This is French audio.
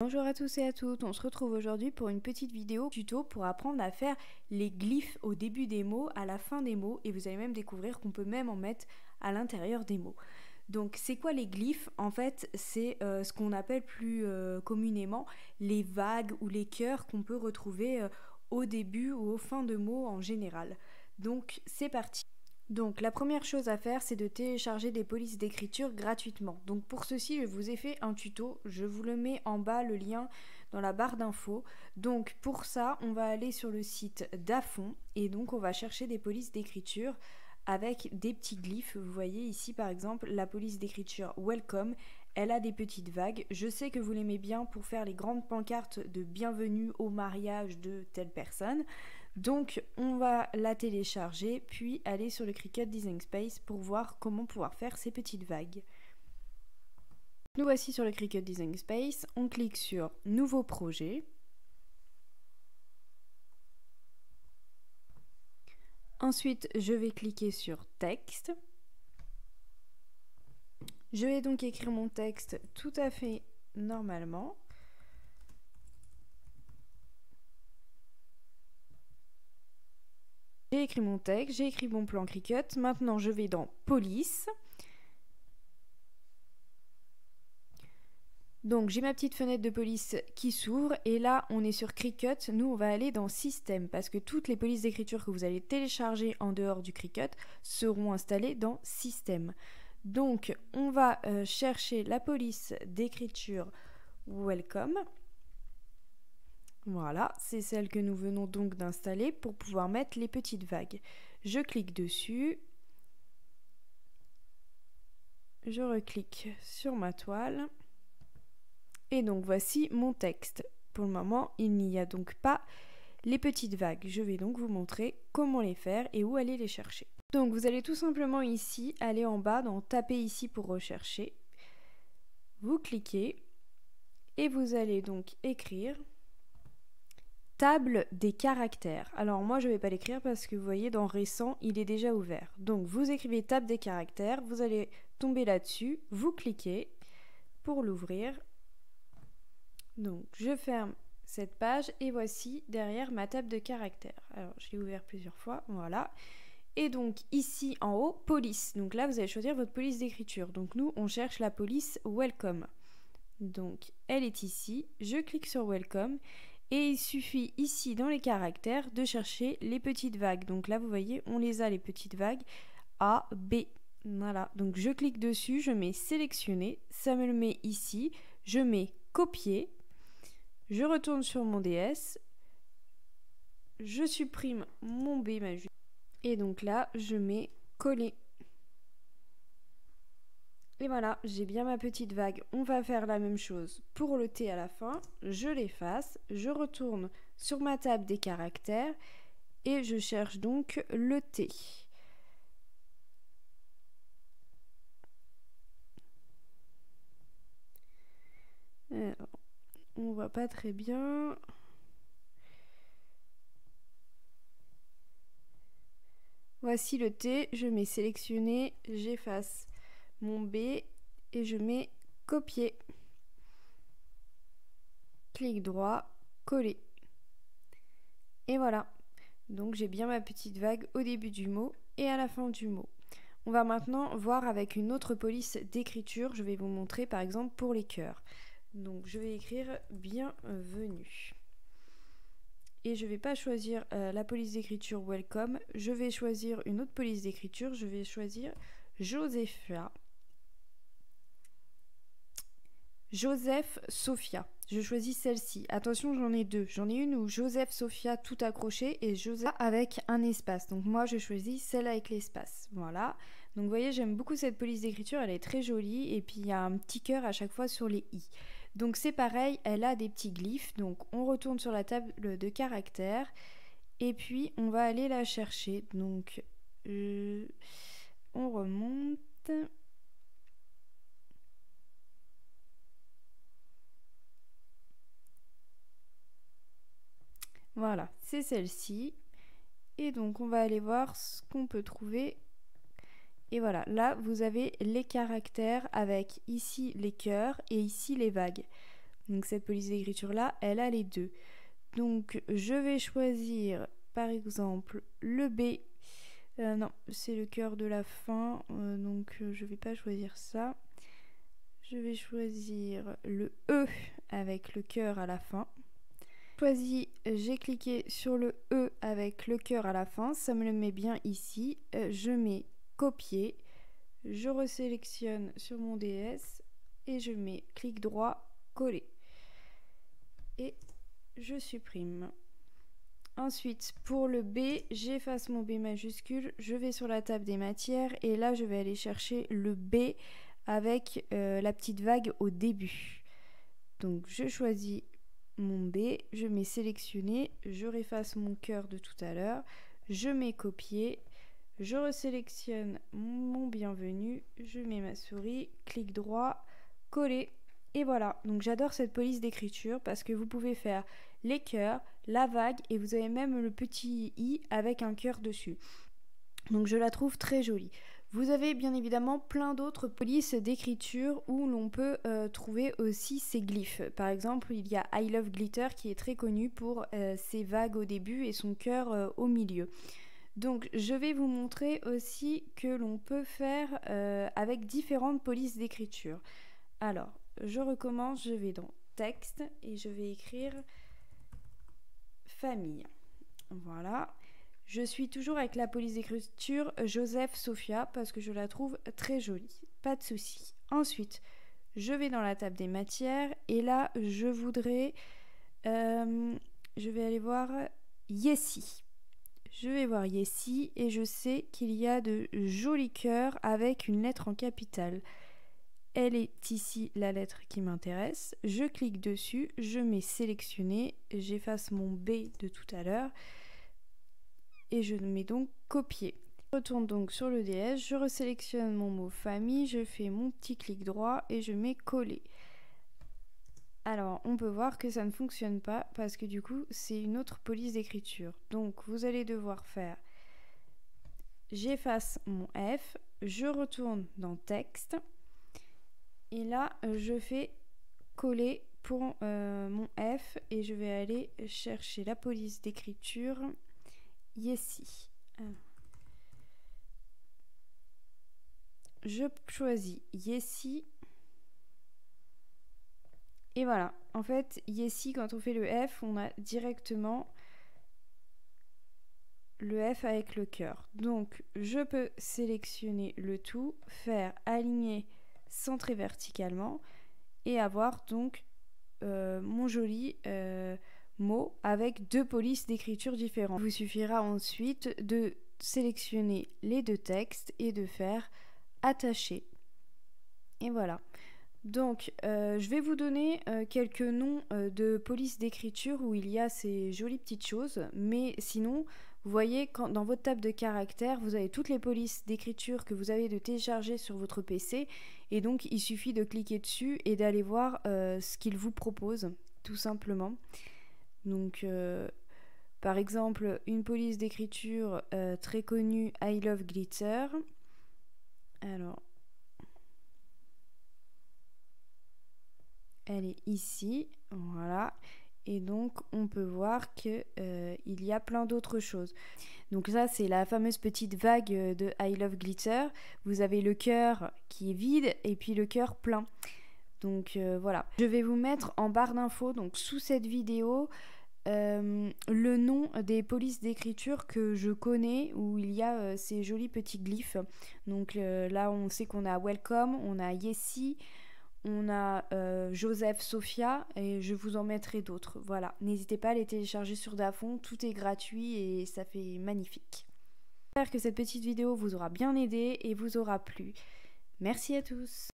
Bonjour à tous et à toutes, on se retrouve aujourd'hui pour une petite vidéo tuto pour apprendre à faire les glyphes au début des mots, à la fin des mots, et vous allez même découvrir qu'on peut même en mettre à l'intérieur des mots. Donc c'est quoi les glyphes? En fait c'est ce qu'on appelle plus communément les vagues ou les cœurs qu'on peut retrouver au début ou aux fins de mots en général. Donc c'est parti. Donc la première chose à faire, c'est de télécharger des polices d'écriture gratuitement. Donc pour ceci, je vous ai fait un tuto, je vous le mets en bas, le lien dans la barre d'infos. Donc pour ça, on va aller sur le site d'Afon et donc on va chercher des polices d'écriture avec des petits glyphes. Vous voyez ici par exemple la police d'écriture Welcome, elle a des petites vagues. Je sais que vous l'aimez bien pour faire les grandes pancartes de bienvenue au mariage de telle personne. Donc on va la télécharger puis aller sur le Cricut Design Space pour voir comment pouvoir faire ces petites vagues. Nous voici sur le Cricut Design Space, on clique sur Nouveau projet. Ensuite je vais cliquer sur Texte. Je vais donc écrire mon texte tout à fait normalement. J'ai écrit mon texte, j'ai écrit mon plan Cricut. Maintenant, je vais dans Police. Donc, j'ai ma petite fenêtre de police qui s'ouvre. Et là, on est sur Cricut. Nous, on va aller dans Système parce que toutes les polices d'écriture que vous allez télécharger en dehors du Cricut seront installées dans Système. Donc, on va chercher la police d'écriture Welcome. Voilà, c'est celle que nous venons donc d'installer pour pouvoir mettre les petites vagues. Je clique dessus, je reclique sur ma toile et donc voici mon texte. Pour le moment, il n'y a donc pas les petites vagues. Je vais donc vous montrer comment les faire et où aller les chercher. Donc vous allez tout simplement ici, aller en bas, dans taper ici pour rechercher. Vous cliquez et vous allez donc écrire table des caractères. Alors moi je ne vais pas l'écrire parce que vous voyez dans récent il est déjà ouvert. Donc vous écrivez table des caractères, vous allez tomber là-dessus, vous cliquez pour l'ouvrir. Donc je ferme cette page et voici derrière ma table de caractères. Alors je l'ai ouvert plusieurs fois, voilà. Et donc ici en haut, police. Donc là vous allez choisir votre police d'écriture. Donc nous on cherche la police Welcome. Donc elle est ici, je clique sur Welcome. Et il suffit ici dans les caractères de chercher les petites vagues. Donc là vous voyez on les a les petites vagues A, B. Voilà, donc je clique dessus, je mets sélectionner, ça me le met ici, je mets copier, je retourne sur mon DS, je supprime mon B majuscule et donc là je mets coller. Et voilà, j'ai bien ma petite vague. On va faire la même chose pour le T à la fin. Je l'efface, je retourne sur ma table des caractères et je cherche donc le T. Alors, on voit pas très bien. Voici le T, je mets sélectionner, j'efface mon B et je mets copier. Clic droit, coller. Et voilà. Donc j'ai bien ma petite vague au début du mot et à la fin du mot. On va maintenant voir avec une autre police d'écriture. Je vais vous montrer par exemple pour les cœurs. Donc je vais écrire bienvenue. Et je ne vais pas choisir la police d'écriture Welcome. Je vais choisir une autre police d'écriture. Je vais choisir Josepha. Joseph Sophia. Je choisis celle-ci. Attention, j'en ai deux. J'en ai une où Joseph Sophia tout accroché et Joseph avec un espace. Donc moi, je choisis celle avec l'espace. Voilà. Donc vous voyez, j'aime beaucoup cette police d'écriture. Elle est très jolie et puis il y a un petit cœur à chaque fois sur les i. Donc c'est pareil, elle a des petits glyphes. Donc on retourne sur la table de caractères et puis on va aller la chercher. Donc on remonte. Voilà, c'est celle-ci. Et donc on va aller voir ce qu'on peut trouver. Et voilà, là vous avez les caractères avec ici les cœurs et ici les vagues. Donc cette police d'écriture là, elle a les deux. Donc je vais choisir par exemple le B. Non, c'est le cœur de la fin, donc je vais pas choisir ça. Je vais choisir le E avec le cœur à la fin. J'ai cliqué sur le E avec le cœur à la fin, ça me le met bien ici. Je mets copier, je resélectionne sur mon DS et je mets clic droit, coller. Et je supprime. Ensuite, pour le B, j'efface mon B majuscule, je vais sur la table des matières et là je vais aller chercher le B avec la petite vague au début. Donc je choisis mon B, je mets sélectionner, je réefface mon cœur de tout à l'heure, je mets copier, je resélectionne mon bienvenu, je mets ma souris, clic droit, coller. Et voilà, donc j'adore cette police d'écriture parce que vous pouvez faire les cœurs, la vague et vous avez même le petit i avec un cœur dessus. Donc je la trouve très jolie. Vous avez bien évidemment plein d'autres polices d'écriture où l'on peut trouver aussi ces glyphes. Par exemple, il y a I Love Glitter qui est très connu pour ses vagues au début et son cœur au milieu. Donc je vais vous montrer aussi que l'on peut faire avec différentes polices d'écriture. Alors, je recommence, je vais dans texte et je vais écrire famille. Voilà. Je suis toujours avec la police d'écriture Joseph Sophia parce que je la trouve très jolie. Pas de souci. Ensuite, je vais dans la table des matières et là, je voudrais... je vais aller voir Yessi. Je vais voir Yessi et je sais qu'il y a de jolis cœurs avec une lettre en capitale. Elle est ici la lettre qui m'intéresse. Je clique dessus, je mets sélectionner, j'efface mon B de tout à l'heure et je mets donc copier. Je retourne donc sur le DS, je resélectionne mon mot famille, je fais mon petit clic droit et je mets coller. Alors on peut voir que ça ne fonctionne pas parce que du coup c'est une autre police d'écriture. Donc vous allez devoir faire, j'efface mon F, je retourne dans texte. Et là, je fais coller pour mon F et je vais aller chercher la police d'écriture Yessi. Je choisis Yessi. Et voilà. En fait, Yessi, quand on fait le F, on a directement le F avec le cœur. Donc, je peux sélectionner le tout, faire aligner, centrer verticalement et avoir donc mon joli mot avec deux polices d'écriture différentes. Il vous suffira ensuite de sélectionner les deux textes et de faire attacher. Et voilà. Donc, je vais vous donner quelques noms de polices d'écriture où il y a ces jolies petites choses, mais sinon, vous voyez, quand dans votre table de caractères, vous avez toutes les polices d'écriture que vous avez de télécharger sur votre PC, et donc il suffit de cliquer dessus et d'aller voir ce qu'il vous propose, tout simplement. Donc, par exemple, une police d'écriture très connue, I Love Glitter. Alors, elle est ici, voilà. Et donc on peut voir que il y a plein d'autres choses. Donc ça c'est la fameuse petite vague de I Love Glitter. Vous avez le cœur qui est vide et puis le cœur plein. Donc voilà. Je vais vous mettre en barre d'infos, donc sous cette vidéo, le nom des polices d'écriture que je connais où il y a ces jolis petits glyphes. Donc là on sait qu'on a Welcome, on a Yessi, on a Joseph Sophia et je vous en mettrai d'autres. Voilà, n'hésitez pas à les télécharger sur Dafont, tout est gratuit et ça fait magnifique. J'espère que cette petite vidéo vous aura bien aidé et vous aura plu. Merci à tous.